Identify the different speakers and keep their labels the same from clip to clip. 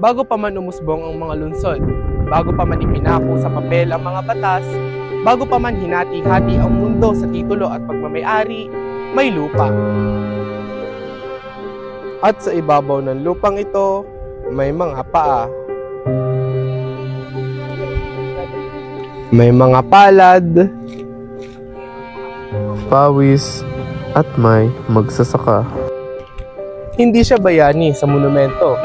Speaker 1: Bago pa man umusbong ang mga lungsod, bago pa man ipinako sa papel ang mga batas, bago pa man hinati-hati ang mundo sa titulo at pagmamay-ari, may lupa. At sa ibabaw ng lupang ito, may mga paa. May mga palad, pawis, at may magsasaka. Hindi siya bayani sa monumento.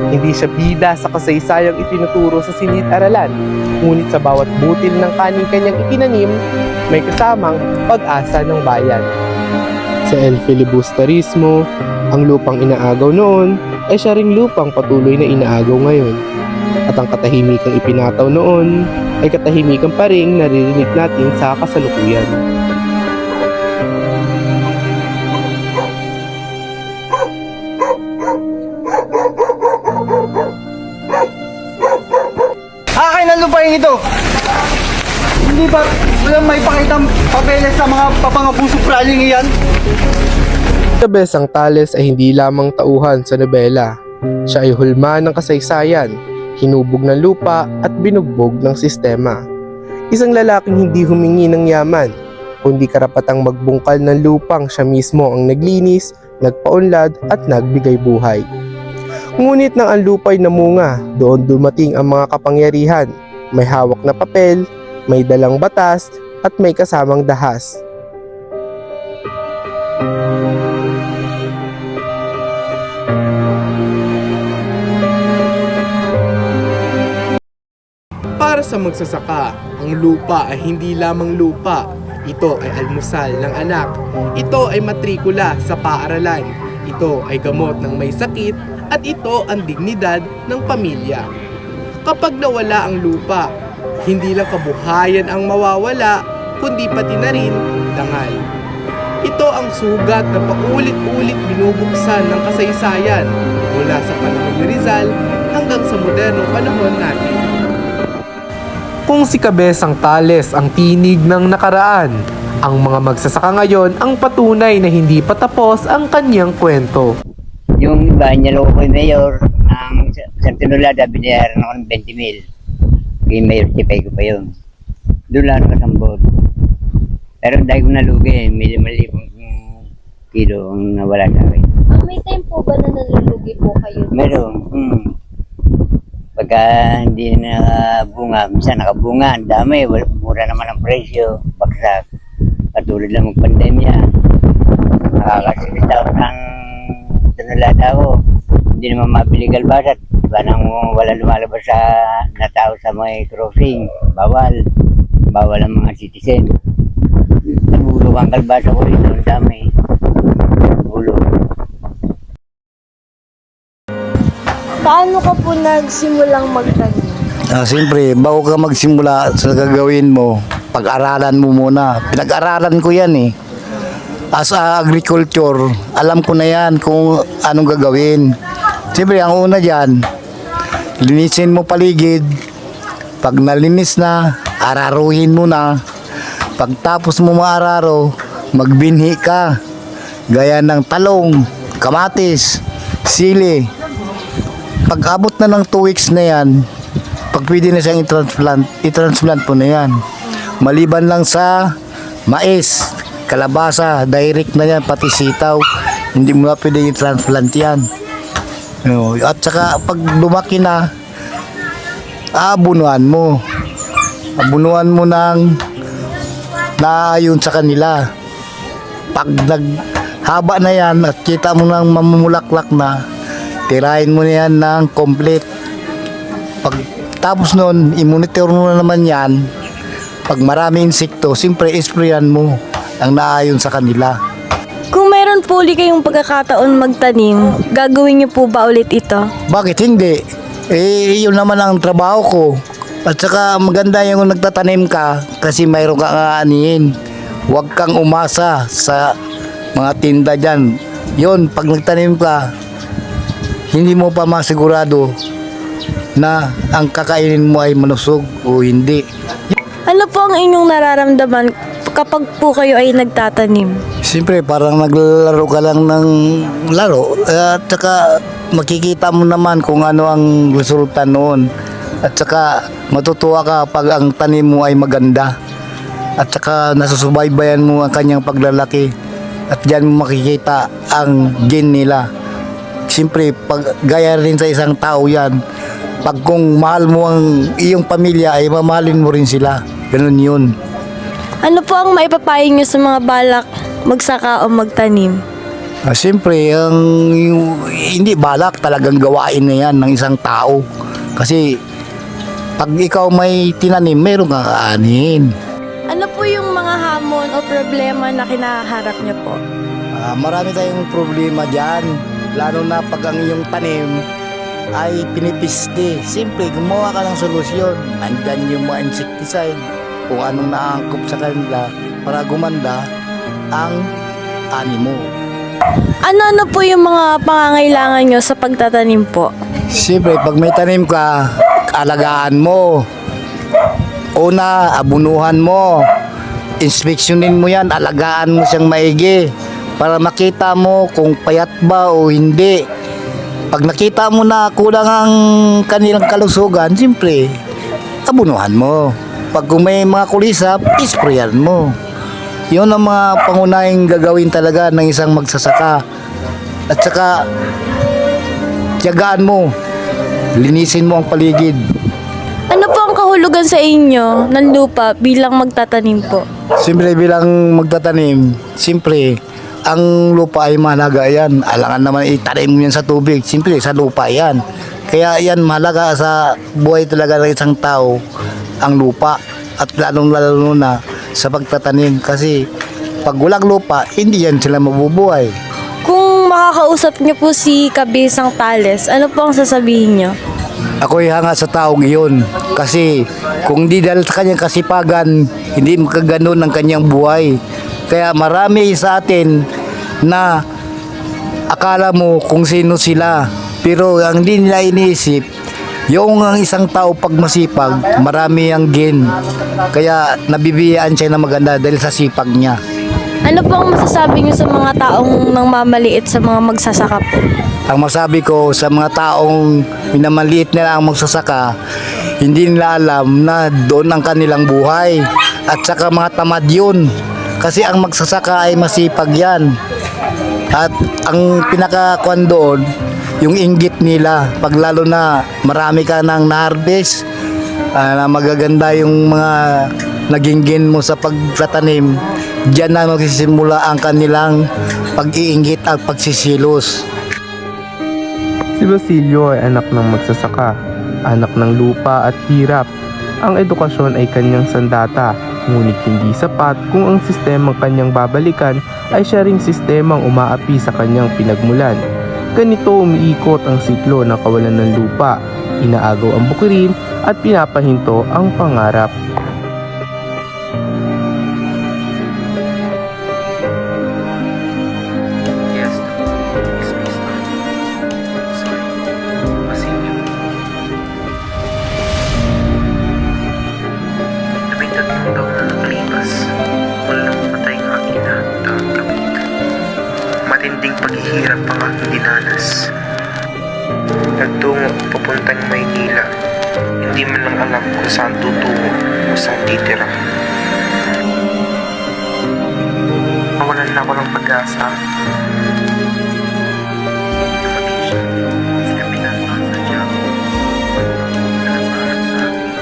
Speaker 1: Hindi siya bida sa kasaysayang itinuturo sa silid-aralan. Ngunit sa bawat butil ng kaning kanyang itinanim, may kasamang pag-asa ng bayan. Sa El Filibusterismo, ang lupang inaagaw noon ay siya ring lupang patuloy na inaagaw ngayon. At ang katahimikang ipinataw noon ay katahimikan pa ring naririnig natin sa kasalukuyan.
Speaker 2: Akin ang lupain ito. Hindi ba walang may pakitang papeles sa mga papangabuso praling iyan?
Speaker 1: Kabesang Tales ay hindi lamang tauhan sa nobela. Siya ay hulma ng kasaysayan, hinubog ng lupa at binugbog ng sistema. Isang lalaking hindi humingi ng yaman, kundi karapatang magbungkal ng lupang siya mismo ang naglinis, nagpaunlad at nagbigay buhay. Ngunit nang ang lupa'y namunga, doon dumating ang mga kapangyarihan. May hawak na papel, may dalang batas, at may kasamang dahas. Para sa magsasaka, ang lupa ay hindi lamang lupa. Ito ay almusal ng anak. Ito ay matrikula sa paaralan. Ito ay gamot ng may sakit. At ito ang dignidad ng pamilya. Kapag nawala ang lupa, hindi lang kabuhayan ang mawawala, kundi pati na rin dangal. Ito ang sugat na paulit-ulit binubuksan ng kasaysayan mula sa panahon ni Rizal hanggang sa modernong panahon natin. Kung si Kabesang Tales ang tinig ng nakaraan, ang mga magsasaka ngayon ang patunay na hindi pa tapos ang kanyang kwento.
Speaker 3: Yung iba, niloko ko yung mayor ng sa Tinulada, binayaran ako ng 20,000. Yung mayor, tipay ko pa yun. Doon lang nakasambot. Pero dahil ko nalugi, medyo malipong kilo ang nawala sa akin.
Speaker 4: May time po ba na nalulugi po kayo?
Speaker 3: Meron. Pagka hindi na bunga, minsan nakabunga, ang dami, mura naman ang presyo, baksak. Patulad lang magpandemya. Nakakasikita ako ng Tinulada ako. Hindi naman mabili kalbasat. Diba nang wala lumalabas sa natao sa may crossing, bawal. Bawal ang mga citizen. Nabulog ang kalbasa ko rito, ang dami. Bulog.
Speaker 4: Paano ka po nagsimulang magtanim?
Speaker 2: Siyempre, bago ka magsimula sa gagawin mo, pag-aralan mo muna. Pinag-aralan ko yan eh. As a agriculture, alam ko na yan kung anong gagawin. Siyempre, ang una dyan, linisin mo paligid. Pag nalinis na, araruhin mo na. Pagtapos mo maararo, magbinhi ka. Gaya ng talong, kamatis, sili. Pag abot na ng 2 weeks na yan, pag pwede na siyang i-transplant mo na yan. Maliban lang sa mais. kalabasa, direct na yan, pati sitaw. Hindi mo na pwede i-transplant yan. At saka pag lumaki na, aabunuan mo. Abunuan mo ng naayon sa kanila. Pag naghaba na yan at kita mo nang mamumulaklak na, tirahin mo na yan ng complete. Pag tapos nun, i-monitor mo na naman yan. Pag marami insekto, siyempre isprayan mo ang naayon sa kanila.
Speaker 4: Kung meron po ulit kayong pagkakataon magtanim, gagawin niyo po ba ulit ito?
Speaker 2: Bakit hindi? Yun naman ang trabaho ko. At saka maganda yung nagtatanim ka kasi mayroon kang aanihin. Huwag kang umasa sa mga tinda dyan. Yun, pag nagtanim ka, hindi mo pa masigurado na ang kakainin mo ay malusog o hindi.
Speaker 4: Ano po ang inyong nararamdaman kapag po kayo ay nagtatanim?
Speaker 2: Siyempre, parang naglalaro ka lang ng laro. At saka makikita mo naman kung ano ang resulta noon. At saka matutuwa ka pag ang tanim mo ay maganda. At saka nasusubaybayan mo ang kanyang paglalaki. At diyan mo makikita ang gen nila. Siyempre, pag gaya rin sa isang tao yan, pag kung mahal mo ang iyong pamilya ay mamahalin mo rin sila. Ganun yun.
Speaker 4: Ano po ang maipapayo niyo sa mga balak magsaka o magtanim?
Speaker 2: Siyempre, hindi balak talagang gawain na yan ng isang tao. Kasi pag ikaw may tinanim, meron kang aanin.
Speaker 4: Ano po yung mga hamon o problema na kinaharap niyo po?
Speaker 2: Marami tayong problema dyan. Lalo na pag ang iyong tanim ay pinipiste. Siyempre, gumawa ka ng solusyon. Nandyan yung mga insecticide kung anong naangkop sa kanila para gumanda ang ani mo.
Speaker 4: Ano po yung mga pangangailangan nyo sa pagtatanim po?
Speaker 2: Siyempre, pag may tanim ka, alagaan mo. Una, abunuhan mo. Inspeksyonin mo yan, alagaan mo siyang maigi para makita mo kung payat ba o hindi. Pag nakita mo na kulang ang kanilang kalusugan, siyempre, abunuhan mo. Pag kung may mga kulisap, isprayan mo. Yun ang mga pangunahing gagawin talaga ng isang magsasaka. At saka, tiyagaan mo. Linisin mo ang paligid.
Speaker 4: Ano po ang kahulugan sa inyo ng lupa bilang magtatanim po?
Speaker 2: Siyempre bilang magtatanim, siyempre, ang lupa ay mahalaga yan. Alangan naman itanim mo yan sa tubig. Siyempre, sa lupa yan. Kaya yan mahalaga sa buhay talaga ng isang tao, ang lupa. At lalong-lalo na sa pagtatanim. Kasi pag walang lupa, hindi yan sila mabubuhay.
Speaker 4: Kung makakausap niyo po si Kabisang Tales, ano po ang sasabihin niyo?
Speaker 2: Ako'y hanga sa taong iyon. Kasi kung di dahil sa kanyang kasipagan, hindi makaganon ang kanyang buhay. Kaya marami sa atin na akala mo kung sino sila. Pero ang hindi nila iniisip, yung ang isang tao pag masipag, marami ang gen. Kaya nabibiyaan siya na maganda dahil sa sipag niya.
Speaker 4: Ano po ang masasabi niyo sa mga taong nang mamaliit sa mga magsasaka po?
Speaker 2: Ang masabi ko sa mga taong minamaliit nila ang magsasaka, hindi nila alam na doon ang kanilang buhay. At saka mga tamad yun. Kasi ang magsasaka ay masipag yan. At ang pinakakuan doon, yung inggit nila. Pag lalo na marami ka ng na-harvest, na magaganda yung mga naging mo sa pagtatanim, diyan na magsisimula ang kanilang pag-iinggit at pagsisilos.
Speaker 1: Si Basilio ay anak ng magsasaka, anak ng lupa at hirap. Ang edukasyon ay kanyang sandata, ngunit hindi sapat kung ang sistemang kanyang babalikan ay siya ring sistemang umaapi sa kanyang pinagmulan. Ganito umiikot ang siklo ng kawalan ng lupa, inaagaw ang bukirin at pinapahinto ang pangarap.
Speaker 5: Matinding paghihirap ang aking dinanas. Nagtungo papuntang Maynila. Hindi man lang alam kung saan tutungo o saan titira. nawalan na ako ng pag-asa. Dumating siya, sinabi na ang sadya ko. Nagparang sa akin.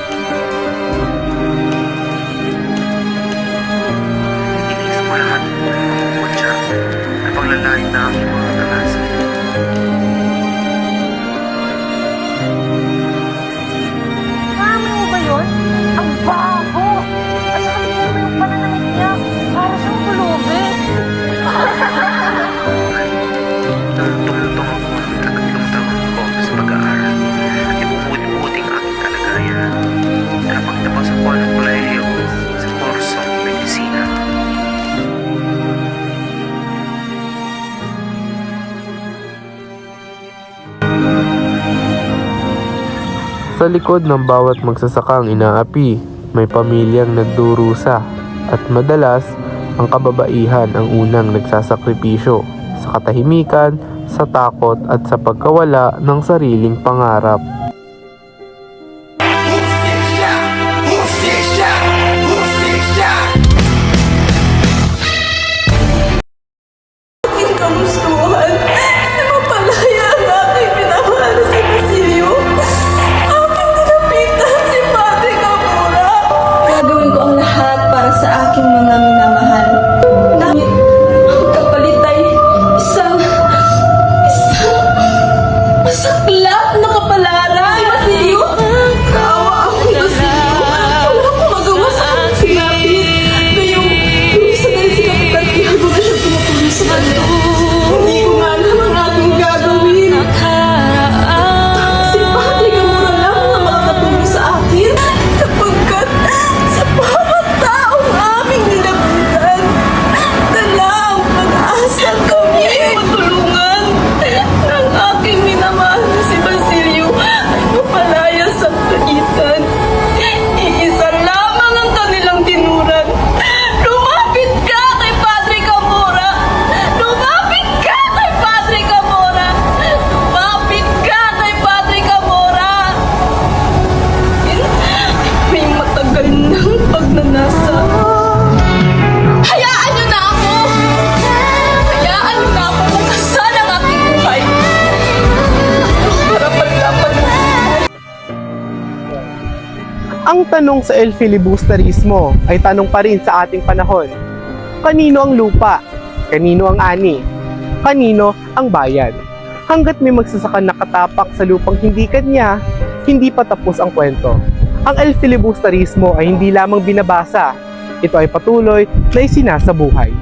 Speaker 5: Tinis ko lahat ng mga kutsa na paglalait na aking mga kalasan.
Speaker 6: Mami mo ba yun? Ang bago! At saka tingnan mo yung pananamit niya. Para siyang pulubi.
Speaker 5: Nung tumutong ako ng 3 taon ko sa pag-aaral, ay bumuti-buti ang aking kalagayan. Napagtapos ako ng kolehiyo sa kursong medisina.
Speaker 1: Sa likod ng bawat magsasakang inaapi, may pamilyang nagdurusa at madalas ang kababaihan ang unang nagsasakripisyo sa katahimikan, sa takot at sa pagkawala ng sariling pangarap.
Speaker 4: Aking kamustuhan na mapalaya ang aking minamahal na si Basilio. Aking tinapitan si Padre Camora. Gagawin ko ang lahat para sa aking mga minamahal. Dahil ang kapalit ay isang masaklap na kapalaran. Si Basilio? Kaawa ako ni Basilio. Wala akong magawa sa aking sinapit. Ngayong isa dahil sinapitan ko na siya tumutuloy sa kanya. Hindi ko nga alam ang aking gagawin. Si Padre Camora lang ang makakatulong sa akin. Sapagkat sa bawat taong aming nilapitan, dala ang pag-asa kami matulungan ng aking minamahal na si Basilio ay mapalaya sa pagitan. Iisa lamang ang kanilang tinuran. Lumapit ka kay Padre Camora! Lumapit ka kay Padre Camora! Lumapit ka kay Padre Camora! May matagal ng pagnanasa. Hayaan niyo na ako! Hayaan niyo na ako bukasan ang aking buhay. Para paglapan mo.
Speaker 1: Ang tanong sa El Filibusterismo ay tanong pa rin sa ating panahon. Kanino ang lupa? Kanino ang ani? Kanino ang bayan? Hanggat may magsasaka nakatapak sa lupang hindi kanya, hindi pa tapos ang kwento. Ang El Filibusterismo ay hindi lamang binabasa, ito ay patuloy na isinasabuhay.